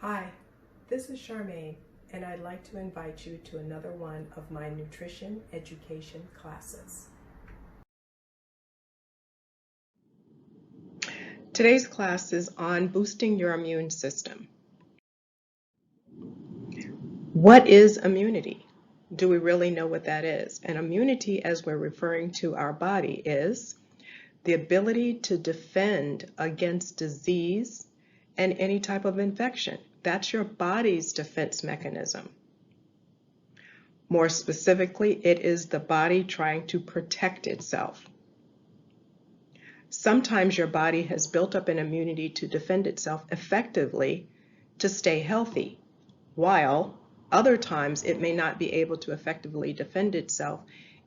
Hi, this is Charmaine, and I'd like to invite you to another one of my nutrition education classes. Today's class is on boosting your immune system. What is immunity? Do we really know what that is? And immunity, as we're referring to our body, is the ability to defend against disease and any type of infection. That's your body's defense mechanism. More specifically, it is the body trying to protect itself. Sometimes your body has built up an immunity to defend itself effectively to stay healthy, while other times it may not be able to effectively defend itself,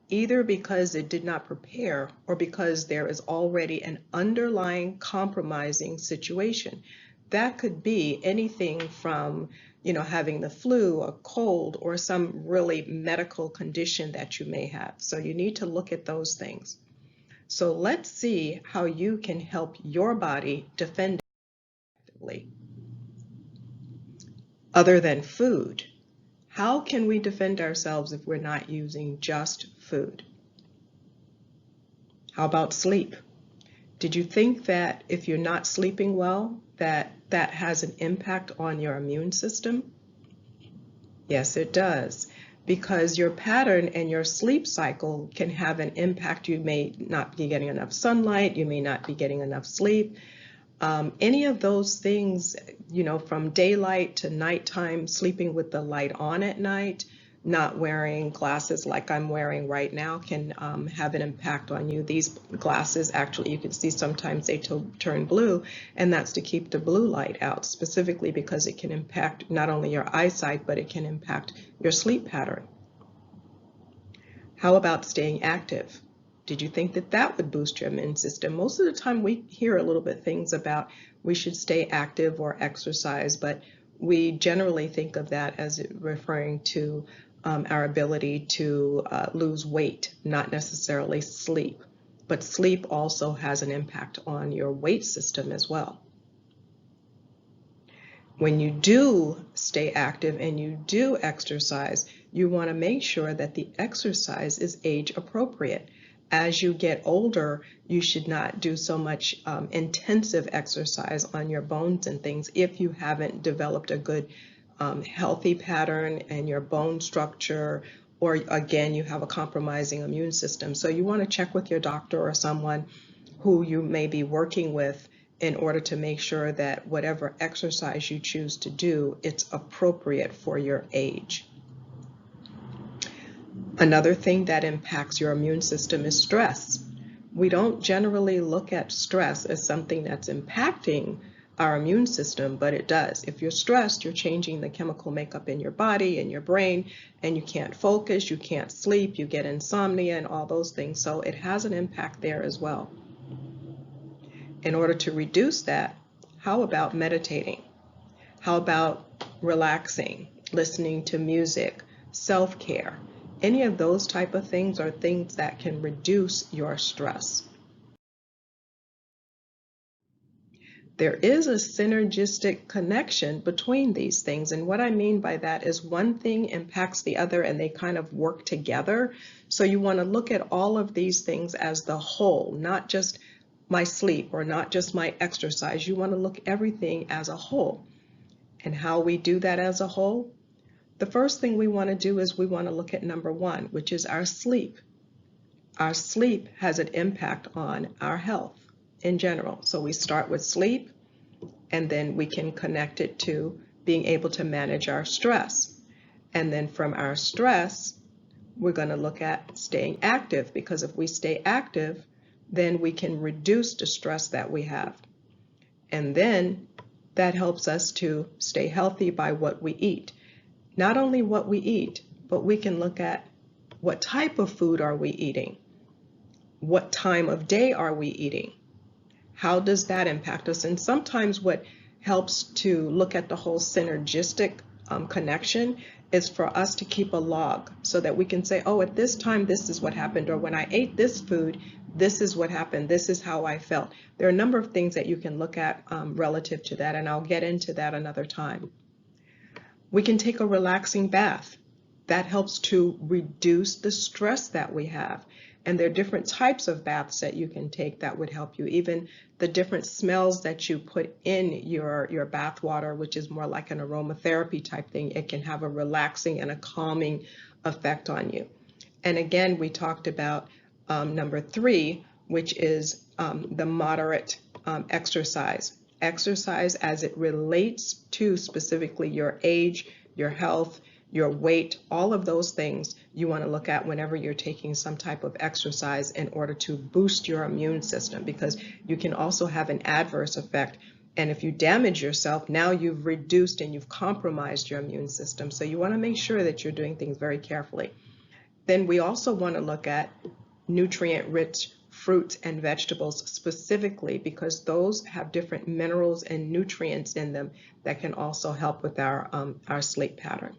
either because it did not prepare or because there is already an underlying compromising situation. That could be anything from, having the flu, a cold, or some really medical condition that you may have. So you need to look at those things. So let's see how you can help your body defend effectively. Other than food, how can we defend ourselves if we're not using just food? How about sleep? Did you think that if you're not sleeping well, that has an impact on your immune system? Yes, it does, because your pattern and your sleep cycle can have an impact. You may not be getting enough sunlight, you may not be getting enough sleep. Any of those things, from daylight to nighttime, sleeping with the light on at night, not wearing glasses like I'm wearing right now can have an impact on you. These glasses, actually, you can see sometimes they turn blue, and that's to keep the blue light out, specifically because it can impact not only your eyesight, but it can impact your sleep pattern. How about staying active? Did you think that would boost your immune system? Most of the time we hear a little bit things about we should stay active or exercise, but we generally think of that as referring to our ability to lose weight, not necessarily sleep. But sleep also has an impact on your weight system as well. When you do stay active and you do exercise, you want to make sure that the exercise is age appropriate. As you get older, you should not do so much intensive exercise on your bones and things if you haven't developed a good healthy pattern and your bone structure, or again, you have a compromising immune system. So you want to check with your doctor or someone who you may be working with in order to make sure that whatever exercise you choose to do, it's appropriate for your age. Another thing that impacts your immune system is stress. We don't generally look at stress as something that's impacting our immune system, but it does. If you're stressed, you're changing the chemical makeup in your body and your brain, and you can't focus, you can't sleep, you get insomnia and all those things. So it has an impact there as well. In order to reduce that, how about meditating? How about relaxing, listening to music, self-care? Any of those type of things are things that can reduce your stress. There is a synergistic connection between these things, and what I mean by that is one thing impacts the other and they kind of work together. So you want to look at all of these things as the whole, not just my sleep or not just my exercise. You want to look everything as a whole. And how we do that as a whole? The first thing we want to do is we want to look at number one, which is our sleep. Our sleep has an impact on our health in general. So we start with sleep, and then we can connect it to being able to manage our stress. And then from our stress, we're going to look at staying active, because if we stay active, then we can reduce the stress that we have. And then that helps us to stay healthy by what we eat. Not only what we eat, but we can look at what type of food are we eating? What time of day are we eating? How does that impact us? And sometimes what helps to look at the whole synergistic connection is for us to keep a log so that we can say, oh, at this time, this is what happened, or when I ate this food, this is what happened, this is how I felt. There are a number of things that you can look at relative to that, and I'll get into that another time. We can take a relaxing bath. That helps to reduce the stress that we have. And there are different types of baths that you can take that would help you. Even the different smells that you put in your bath water, which is more like an aromatherapy type thing, it can have a relaxing and a calming effect on you. And again, we talked about number 3, which is the moderate exercise. Exercise as it relates to specifically your age, your health, your weight, all of those things you want to look at whenever you're taking some type of exercise in order to boost your immune system, because you can also have an adverse effect. And if you damage yourself, now you've reduced and you've compromised your immune system. So you want to make sure that you're doing things very carefully. Then we also want to look at nutrient-rich fruits and vegetables specifically, because those have different minerals and nutrients in them that can also help with our sleep pattern.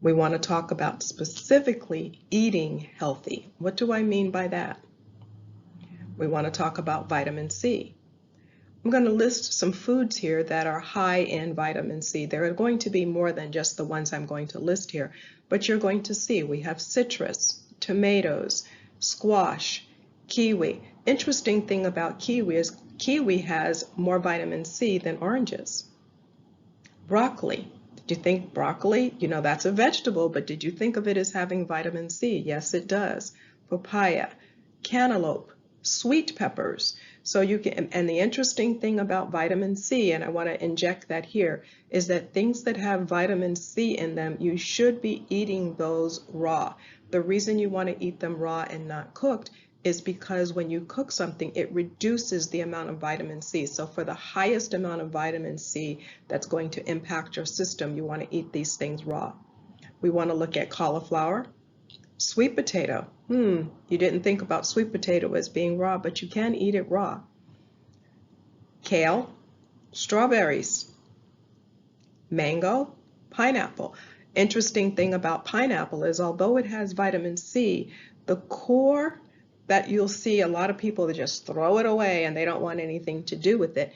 We want to talk about specifically eating healthy. What do I mean by that? We want to talk about vitamin C. I'm going to list some foods here that are high in vitamin C. There are going to be more than just the ones I'm going to list here, but you're going to see we have citrus, tomatoes, squash, kiwi. Interesting thing about kiwi is kiwi has more vitamin C than oranges. Broccoli. Did you think broccoli? You know, that's a vegetable, but did you think of it as having vitamin C? Yes, it does. Papaya, cantaloupe, sweet peppers. So you can, and the interesting thing about vitamin C, and I want to inject that here, is that things that have vitamin C in them, you should be eating those raw. The reason you want to eat them raw and not cooked is because when you cook something, it reduces the amount of vitamin C. So for the highest amount of vitamin C that's going to impact your system, you want to eat these things raw. We want to look at cauliflower, sweet potato. You didn't think about sweet potato as being raw, but you can eat it raw. Kale, strawberries, mango, pineapple. Interesting thing about pineapple is although it has vitamin C, the core that you'll see a lot of people that just throw it away and they don't want anything to do with it.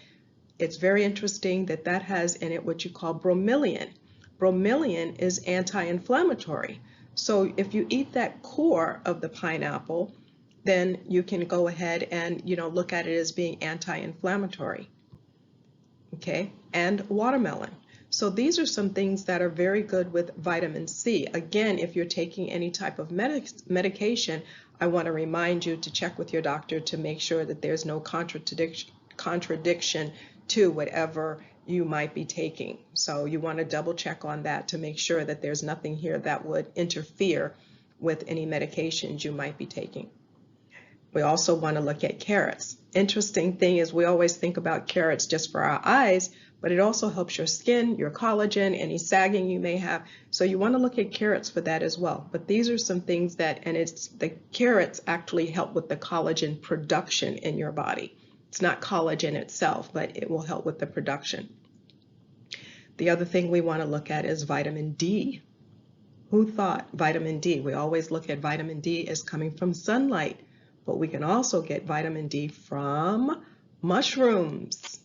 It's very interesting that that has in it what you call bromelain. Bromelain is anti-inflammatory. So if you eat that core of the pineapple, then you can go ahead and look at it as being anti-inflammatory. Okay, and watermelon. So these are some things that are very good with vitamin C. Again, if you're taking any type of medication, I want to remind you to check with your doctor to make sure that there's no contradiction to whatever you might be taking. So you want to double check on that to make sure that there's nothing here that would interfere with any medications you might be taking. We also want to look at carrots. Interesting thing is we always think about carrots just for our eyes, but it also helps your skin, your collagen, any sagging you may have. So you want to look at carrots for that as well. But these are some things that, and it's the carrots actually help with the collagen production in your body. It's not collagen itself, but it will help with the production. The other thing we want to look at is vitamin D. Who thought vitamin D? We always look at vitamin D as coming from sunlight, but we can also get vitamin D from mushrooms.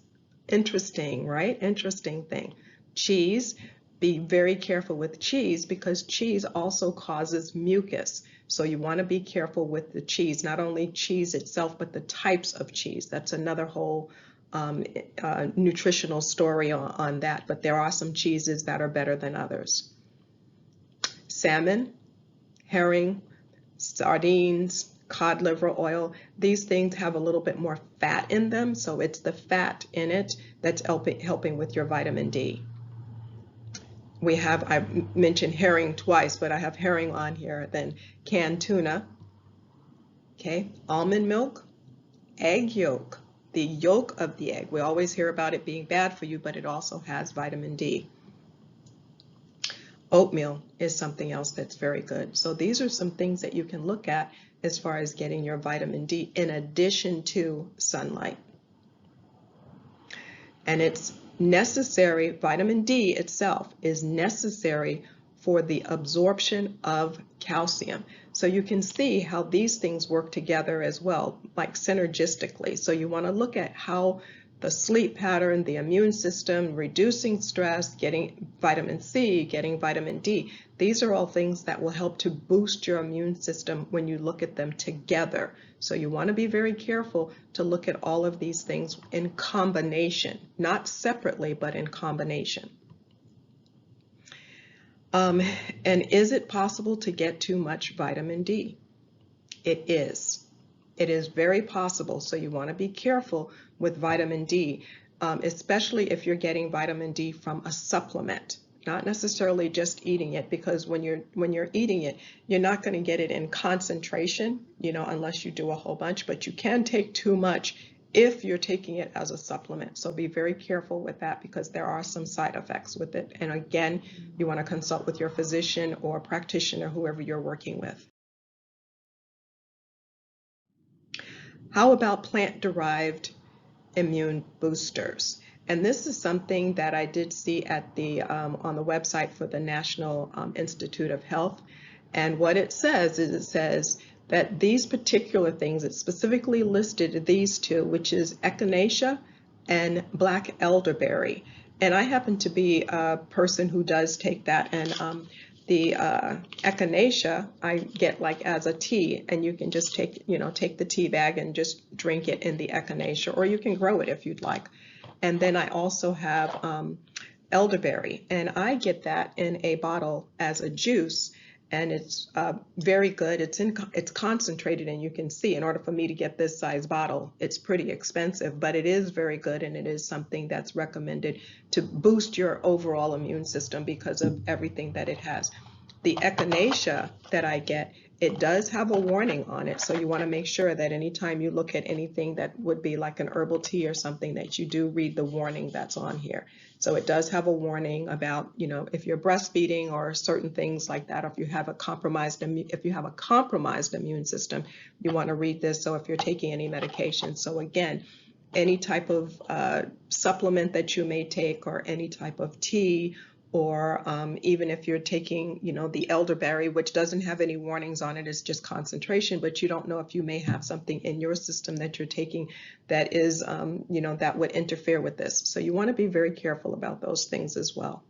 Interesting, right? Interesting thing. Cheese. Be very careful with cheese because cheese also causes mucus. So you want to be careful with the cheese, not only cheese itself, but the types of cheese. That's another whole nutritional story on that, but there are some cheeses that are better than others. Salmon, herring, sardines, cod liver oil, these things have a little bit more fat in them, so it's the fat in it that's helping with your vitamin D. I mentioned herring twice, but I have herring on here, then canned tuna, okay, almond milk, egg yolk, the yolk of the egg. We always hear about it being bad for you, but it also has vitamin D. Oatmeal is something else that's very good. So these are some things that you can look at as far as getting your vitamin D in addition to sunlight. And it's necessary, vitamin D itself is necessary for the absorption of calcium. So you can see how these things work together as well, like synergistically. So you want to look at how the sleep pattern, the immune system, reducing stress, getting vitamin C, getting vitamin D. These are all things that will help to boost your immune system when you look at them together. So you want to be very careful to look at all of these things in combination, not separately, but in combination. And is it possible to get too much vitamin D? It is. It is very possible, so you want to be careful with vitamin D, especially if you're getting vitamin D from a supplement, not necessarily just eating it, because when you're eating it, you're not going to get it in concentration, unless you do a whole bunch, but you can take too much if you're taking it as a supplement. So be very careful with that, because there are some side effects with it. And again, you want to consult with your physician or practitioner, whoever you're working with. How about plant-derived immune boosters? And this is something that I did see at the on the website for the National Institute of Health. And what it says is, it says that these particular things, it specifically listed these two, which is Echinacea and black elderberry. And I happen to be a person who does take that, and the Echinacea I get like as a tea, and you can just take the tea bag and just drink it in the Echinacea, or you can grow it if you'd like. And then I also have elderberry, and I get that in a bottle as a juice, and it's very good. It's concentrated, and you can see, in order for me to get this size bottle, it's pretty expensive, but it is very good, and it is something that's recommended to boost your overall immune system because of everything that it has. The Echinacea that I get, it does have a warning on it, so you want to make sure that anytime you look at anything that would be like an herbal tea or something, that you do read the warning that's on here. So it does have a warning about, if you're breastfeeding or certain things like that, or if you have a compromised immune system, you want to read this. So if you're taking any medication, so again, any type of supplement that you may take, or any type of tea, or even if you're taking, the elderberry, which doesn't have any warnings on it, it's just concentration, but you don't know if you may have something in your system that you're taking that is, that would interfere with this. So you want to be very careful about those things as well.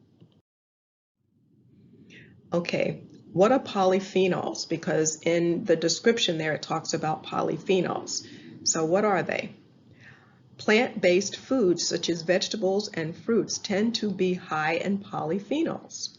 Okay, what are polyphenols? Because in the description there, it talks about polyphenols. So what are they? Plant-based foods such as vegetables and fruits tend to be high in polyphenols.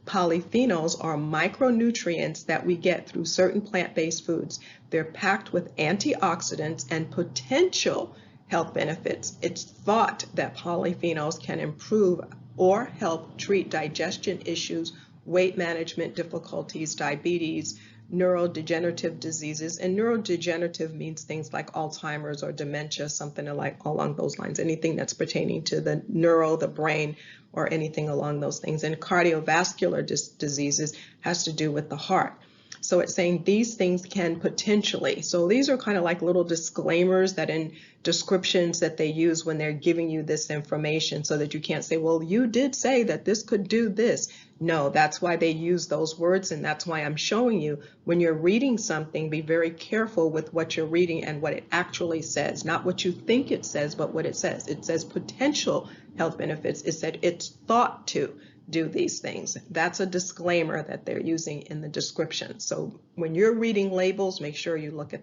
Polyphenols are micronutrients that we get through certain plant-based foods. They're packed with antioxidants and potential health benefits. It's thought that polyphenols can improve or help treat digestion issues, weight management difficulties, diabetes, neurodegenerative diseases. And neurodegenerative means things like Alzheimer's or dementia, something like along those lines, anything that's pertaining to the the brain, or anything along those things. And cardiovascular diseases has to do with the heart. So it's saying these things can potentially, so these are kind of like little disclaimers that in descriptions that they use when they're giving you this information, so that you can't say, well, you did say that this could do this. No, that's why they use those words, and that's why I'm showing you, when you're reading something, be very careful with what you're reading and what it actually says, not what you think it says, but what it says. It says potential health benefits. It said it's thought to do these things. That's a disclaimer that they're using in the description. So when you're reading labels, make sure you look at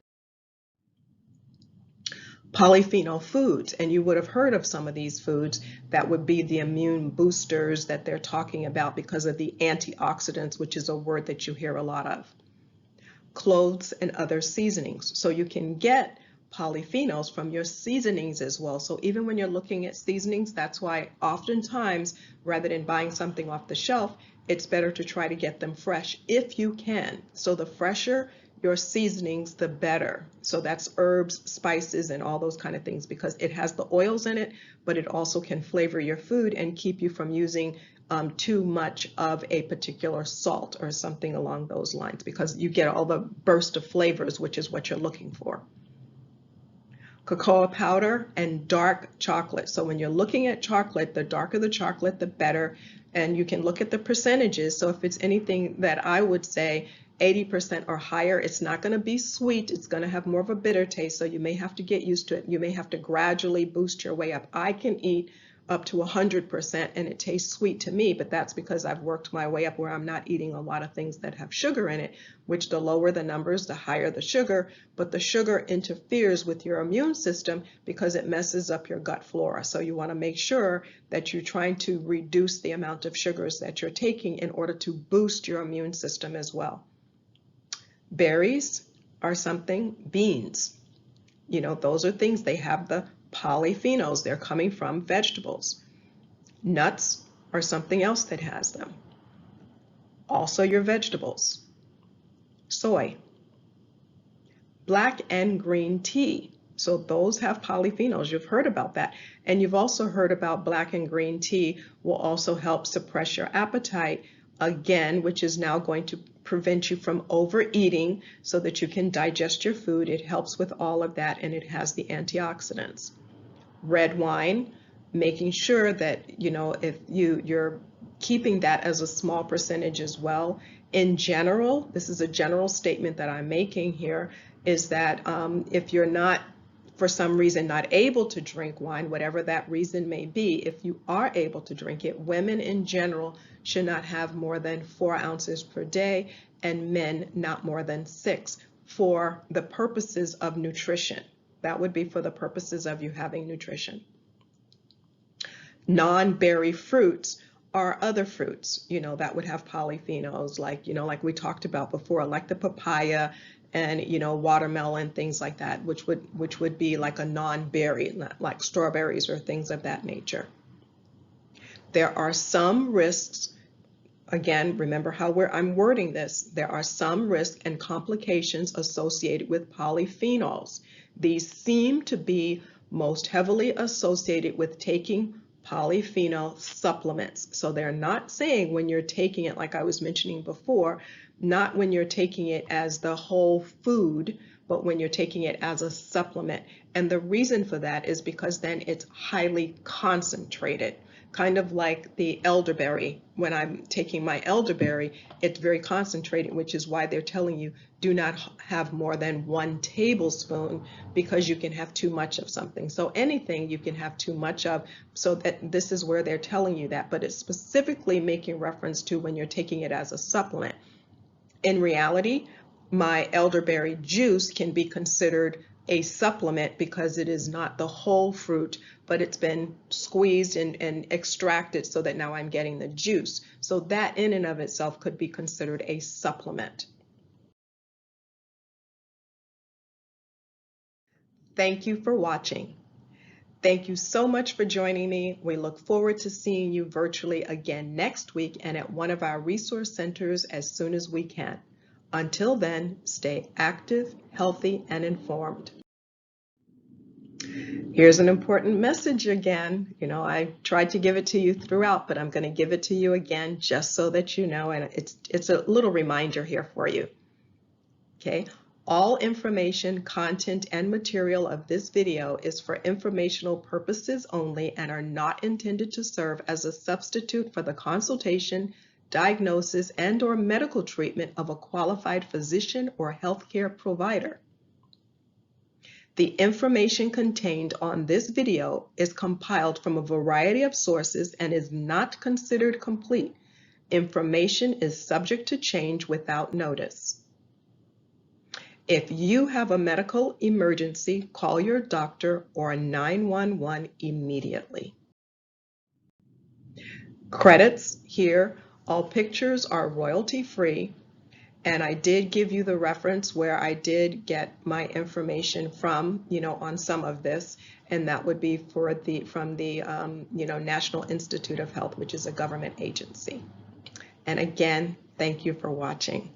Polyphenol Foods, and you would have heard of some of these foods that would be the immune boosters that they're talking about because of the antioxidants, which is a word that you hear a lot of. Clothes and other seasonings. So you can get polyphenols from your seasonings as well. So even when you're looking at seasonings, that's why oftentimes, rather than buying something off the shelf, it's better to try to get them fresh if you can. So the fresher your seasonings, the better. So that's herbs, spices, and all those kind of things, because it has the oils in it, but it also can flavor your food and keep you from using too much of a particular salt or something along those lines, because you get all the burst of flavors, which is what you're looking for. Cocoa powder and dark chocolate. So when you're looking at chocolate, the darker the chocolate, the better. And you can look at the percentages. So if it's anything that I would say, 80% or higher. It's not going to be sweet. It's going to have more of a bitter taste, so you may have to get used to it. You may have to gradually boost your way up. I can eat up to 100% and it tastes sweet to me, but that's because I've worked my way up where I'm not eating a lot of things that have sugar in it, which the lower the numbers, the higher the sugar, but the sugar interferes with your immune system because it messes up your gut flora. So you want to make sure that you're trying to reduce the amount of sugars that you're taking in order to boost your immune system as well. Berries are something, beans, those are things, they have the polyphenols, they're coming from vegetables. Nuts are something else that has them. Also your vegetables. Soy. Black and green tea. So those have polyphenols. You've heard about that. And you've also heard about black and green tea will also help suppress your appetite, again, which is now going to prevent you from overeating so that you can digest your food. It helps with all of that, and it has the antioxidants. Red wine, making sure that, if you're keeping that as a small percentage as well. In general, this is a general statement that I'm making here, is that if you're not, for some reason, not able to drink wine, whatever that reason may be, if you are able to drink it, women in general should not have more than 4 ounces per day, and men not more than 6, for the purposes of nutrition. That would be for the purposes of you having nutrition. Non-berry fruits are other fruits, that would have polyphenols, like we talked about before, like the papaya and, watermelon, things like that, which would be like a non-berry, like strawberries or things of that nature. There are some risks. Again, remember how I'm wording this. There are some risks and complications associated with polyphenols. These seem to be most heavily associated with taking polyphenol supplements. So they're not saying when you're taking it, like I was mentioning before, not when you're taking it as the whole food, but when you're taking it as a supplement. And the reason for that is because then it's highly concentrated. Kind of like the elderberry. When I'm taking my elderberry, it's very concentrated, which is why they're telling you do not have more than 1 tablespoon, because you can have too much of something. So anything you can have too much of, so that this is where they're telling you that, but it's specifically making reference to when you're taking it as a supplement. In reality, my elderberry juice can be considered a supplement because it is not the whole fruit, but it's been squeezed and extracted so that now I'm getting the juice. So that in and of itself could be considered a supplement. Thank you for watching. Thank you so much for joining me. We look forward to seeing you virtually again next week and at one of our resource centers as soon as we can. Until then, stay active, healthy, and informed. Here's an important message again. I tried to give it to you throughout, but I'm going to give it to you again just so that you know, and it's a little reminder here for you. Okay, all information, content, and material of this video is for informational purposes only and are not intended to serve as a substitute for the consultation, diagnosis, and/or medical treatment of a qualified physician or healthcare provider. The information contained on this video is compiled from a variety of sources and is not considered complete. Information is subject to change without notice. If you have a medical emergency, call your doctor or 911 immediately. Credits here, all pictures are royalty-free, and I did give you the reference where I did get my information from, on some of this, and that would be from the National Institute of Health, which is a government agency. And again, thank you for watching.